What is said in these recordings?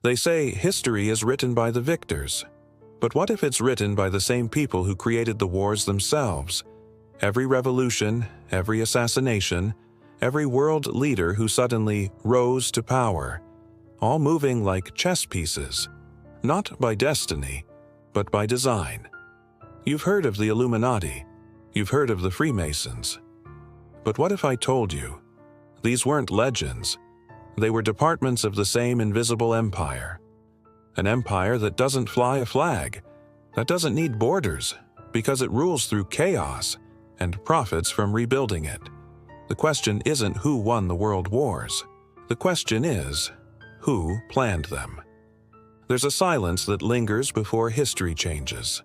They say history is written by the victors. But what if it's written by the same people who created the wars themselves? Every revolution, every assassination, every world leader who suddenly rose to power, all moving like chess pieces, not by destiny, but by design. You've heard of the Illuminati. You've heard of the Freemasons. But what if I told you these weren't legends? They were departments of the same invisible empire. An empire that doesn't fly a flag, that doesn't need borders, because it rules through chaos and profits from rebuilding it. The question isn't who won the world wars. The question is, who planned them? There's a silence that lingers before history changes.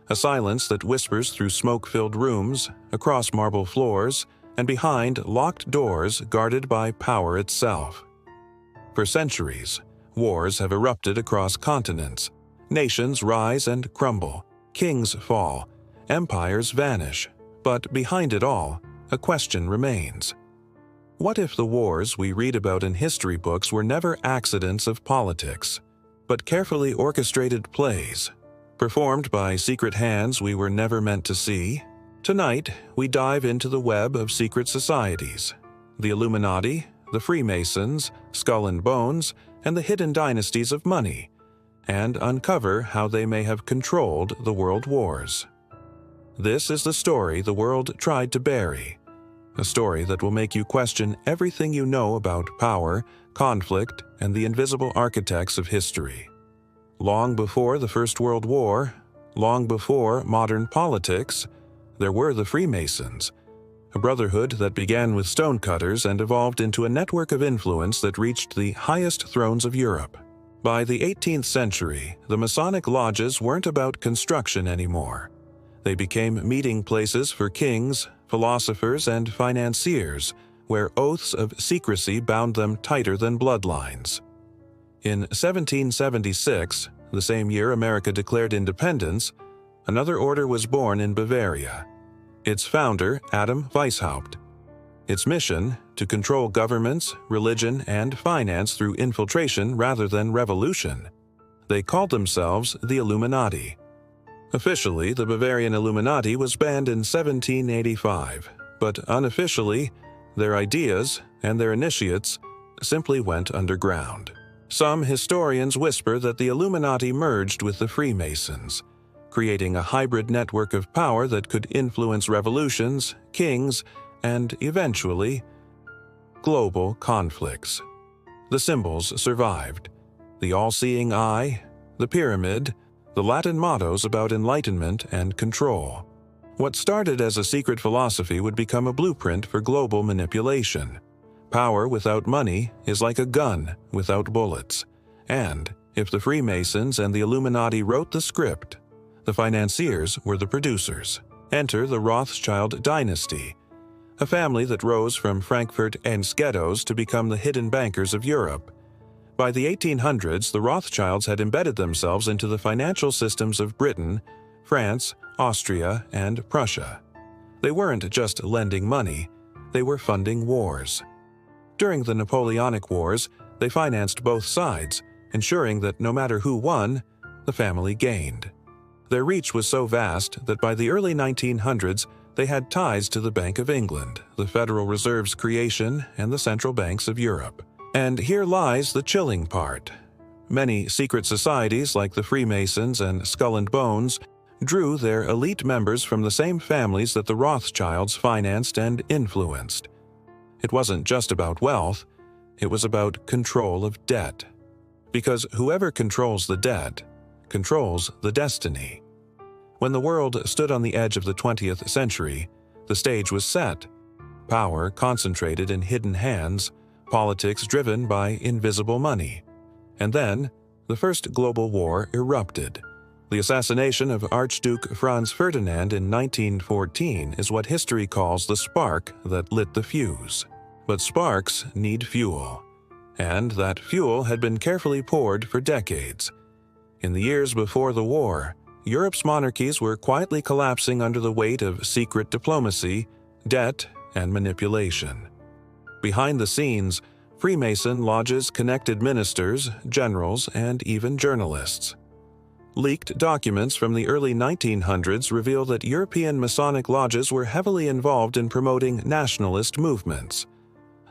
A silence that whispers through smoke-filled rooms, across marble floors, and behind locked doors guarded by power itself. For centuries, wars have erupted across continents. Nations rise and crumble, kings fall, empires vanish, but behind it all, a question remains. What if the wars we read about in history books were never accidents of politics, but carefully orchestrated plays, performed by secret hands we were never meant to see? Tonight, we dive into the web of secret societies, the Illuminati, the Freemasons, Skull and Bones, and the hidden dynasties of money, and uncover how they may have controlled the world wars. This is the story the world tried to bury, a story that will make you question everything you know about power, conflict, and the invisible architects of history. Long before the First World War, long before modern politics, there were the Freemasons, a brotherhood that began with stonecutters and evolved into a network of influence that reached the highest thrones of Europe. By the 18th century, the Masonic lodges weren't about construction anymore. They became meeting places for kings, philosophers, and financiers, where oaths of secrecy bound them tighter than bloodlines. In 1776, the same year America declared independence, another order was born in Bavaria. Its founder, Adam Weishaupt. Its mission, to control governments, religion, and finance through infiltration rather than revolution. They called themselves the Illuminati. Officially, the Bavarian Illuminati was banned in 1785, but unofficially, their ideas and their initiates simply went underground. Some historians whisper that the Illuminati merged with the Freemasons, creating a hybrid network of power that could influence revolutions, kings, and eventually, global conflicts. The symbols survived: the all-seeing eye, the pyramid, the Latin mottos about enlightenment and control. What started as a secret philosophy would become a blueprint for global manipulation. Power without money is like a gun without bullets. And if the Freemasons and the Illuminati wrote the script, the financiers were the producers. Enter the Rothschild dynasty, a family that rose from Frankfurt and ghettos to become the hidden bankers of Europe. By the 1800s, the Rothschilds had embedded themselves into the financial systems of Britain, France, Austria, and Prussia. They weren't just lending money, they were funding wars. During the Napoleonic Wars, they financed both sides, ensuring that no matter who won, the family gained. Their reach was so vast that by the early 1900s, they had ties to the Bank of England, the Federal Reserve's creation, and the central banks of Europe. And here lies the chilling part. Many secret societies like the Freemasons and Skull and Bones drew their elite members from the same families that the Rothschilds financed and influenced. It wasn't just about wealth, it was about control of debt. Because whoever controls the debt controls the destiny. When the world stood on the edge of the 20th century, the stage was set. Power concentrated in hidden hands, politics driven by invisible money. And then, the First Global War erupted. The assassination of Archduke Franz Ferdinand in 1914 is what history calls the spark that lit the fuse. But sparks need fuel. And that fuel had been carefully poured for decades. In the years before the war, Europe's monarchies were quietly collapsing under the weight of secret diplomacy, debt, and manipulation. Behind the scenes, Freemason lodges connected ministers, generals, and even journalists. Leaked documents from the early 1900s reveal that European Masonic lodges were heavily involved in promoting nationalist movements,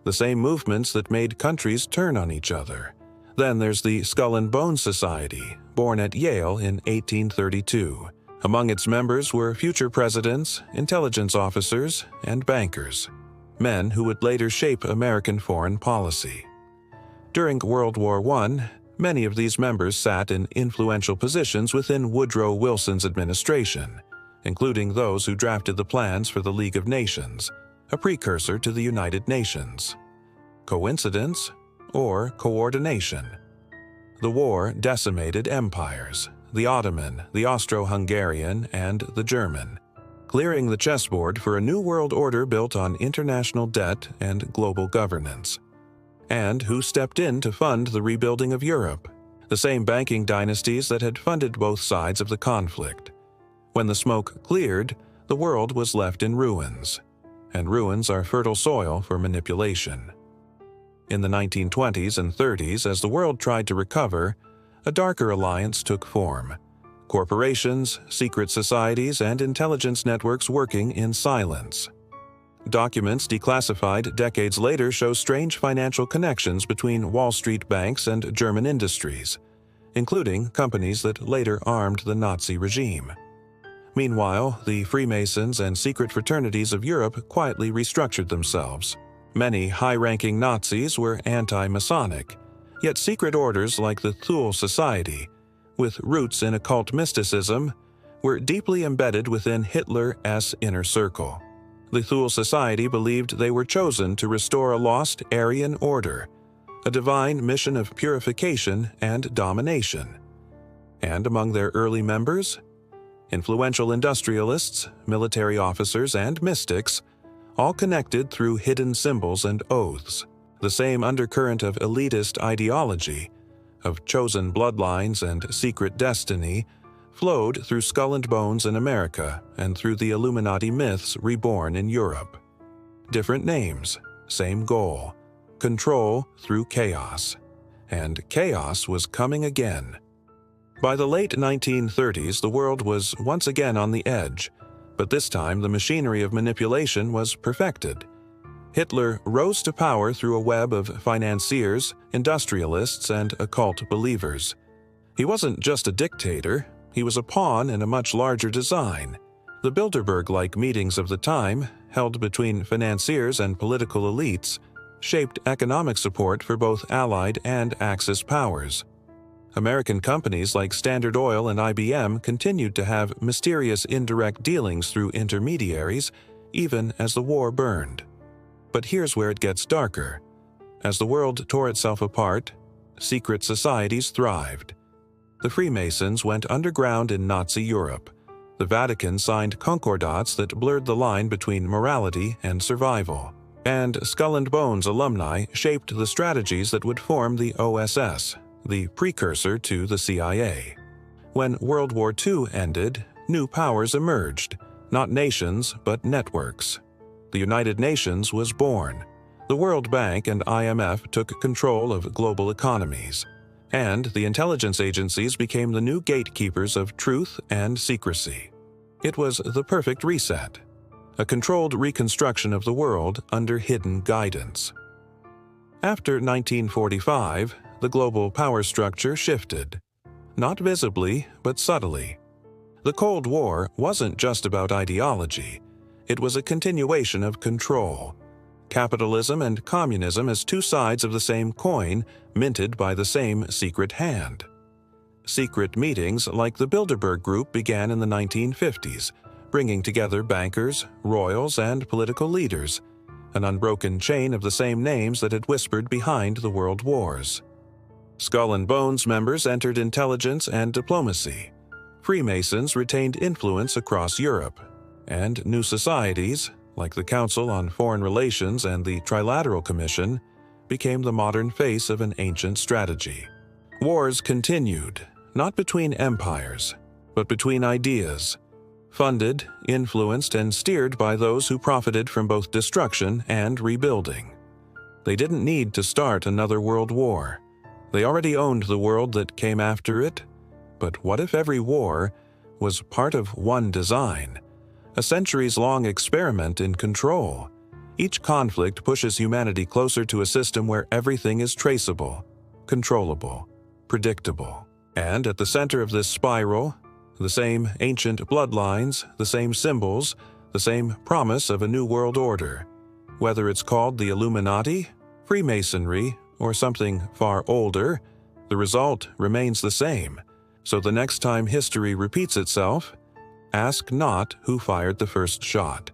the same movements that made countries turn on each other. Then there's the Skull and Bones Society, born at Yale in 1832. Among its members were future presidents, intelligence officers, and bankers, men who would later shape American foreign policy. During World War I, many of these members sat in influential positions within Woodrow Wilson's administration, including those who drafted the plans for the League of Nations, a precursor to the United Nations. Coincidence or coordination? The war decimated empires, the Ottoman, the Austro-Hungarian, and the German, clearing the chessboard for a new world order built on international debt and global governance. And who stepped in to fund the rebuilding of Europe? The same banking dynasties that had funded both sides of the conflict. When the smoke cleared, the world was left in ruins, and ruins are fertile soil for manipulation. In the 1920s and 30s, as the world tried to recover, a darker alliance took form. Corporations, secret societies, and intelligence networks working in silence. Documents declassified decades later show strange financial connections between Wall Street banks and German industries, including companies that later armed the Nazi regime. Meanwhile, the Freemasons and secret fraternities of Europe quietly restructured themselves. Many high-ranking Nazis were anti-Masonic, yet secret orders like the Thule Society, with roots in occult mysticism, were deeply embedded within Hitler's inner circle. The Thule Society believed they were chosen to restore a lost Aryan order, a divine mission of purification and domination. And among their early members, influential industrialists, military officers, and mystics, all connected through hidden symbols and oaths. The same undercurrent of elitist ideology, of chosen bloodlines and secret destiny, flowed through Skull and Bones in America and through the Illuminati myths reborn in Europe. Different names, same goal: control through chaos. And chaos was coming again. By the late 1930s, the world was once again on the edge, but this time the machinery of manipulation was perfected. Hitler rose to power through a web of financiers, industrialists, and occult believers. He wasn't just a dictator, he was a pawn in a much larger design. The Bilderberg-like meetings of the time, held between financiers and political elites, shaped economic support for both Allied and Axis powers. American companies like Standard Oil and IBM continued to have mysterious indirect dealings through intermediaries, even as the war burned. But here's where it gets darker. As the world tore itself apart, secret societies thrived. The Freemasons went underground in Nazi Europe. The Vatican signed concordats that blurred the line between morality and survival. And Skull and Bones alumni shaped the strategies that would form the OSS, the precursor to the CIA. When World War II ended, new powers emerged, not nations but networks. The United Nations was born. The World Bank and IMF took control of global economies. And the intelligence agencies became the new gatekeepers of truth and secrecy. It was the perfect reset, a controlled reconstruction of the world under hidden guidance. After 1945, the global power structure shifted, not visibly but subtly. The Cold War wasn't just about ideology. It was a continuation of control. Capitalism and communism as two sides of the same coin, minted by the same secret hand. Secret meetings like the Bilderberg Group began in the 1950s, bringing together bankers, royals, and political leaders, an unbroken chain of the same names that had whispered behind the world wars. Skull and Bones members entered intelligence and diplomacy. Freemasons retained influence across Europe, and new societies, like the Council on Foreign Relations and the Trilateral Commission, became the modern face of an ancient strategy. Wars continued, not between empires, but between ideas, funded, influenced, and steered by those who profited from both destruction and rebuilding. They didn't need to start another world war. They already owned the world that came after it. But what if every war was part of one design? A centuries-long experiment in control. Each conflict pushes humanity closer to a system where everything is traceable, controllable, predictable. And at the center of this spiral, the same ancient bloodlines, the same symbols, the same promise of a new world order. Whether it's called the Illuminati, Freemasonry, or something far older, the result remains the same. So the next time history repeats itself, ask not who fired the first shot.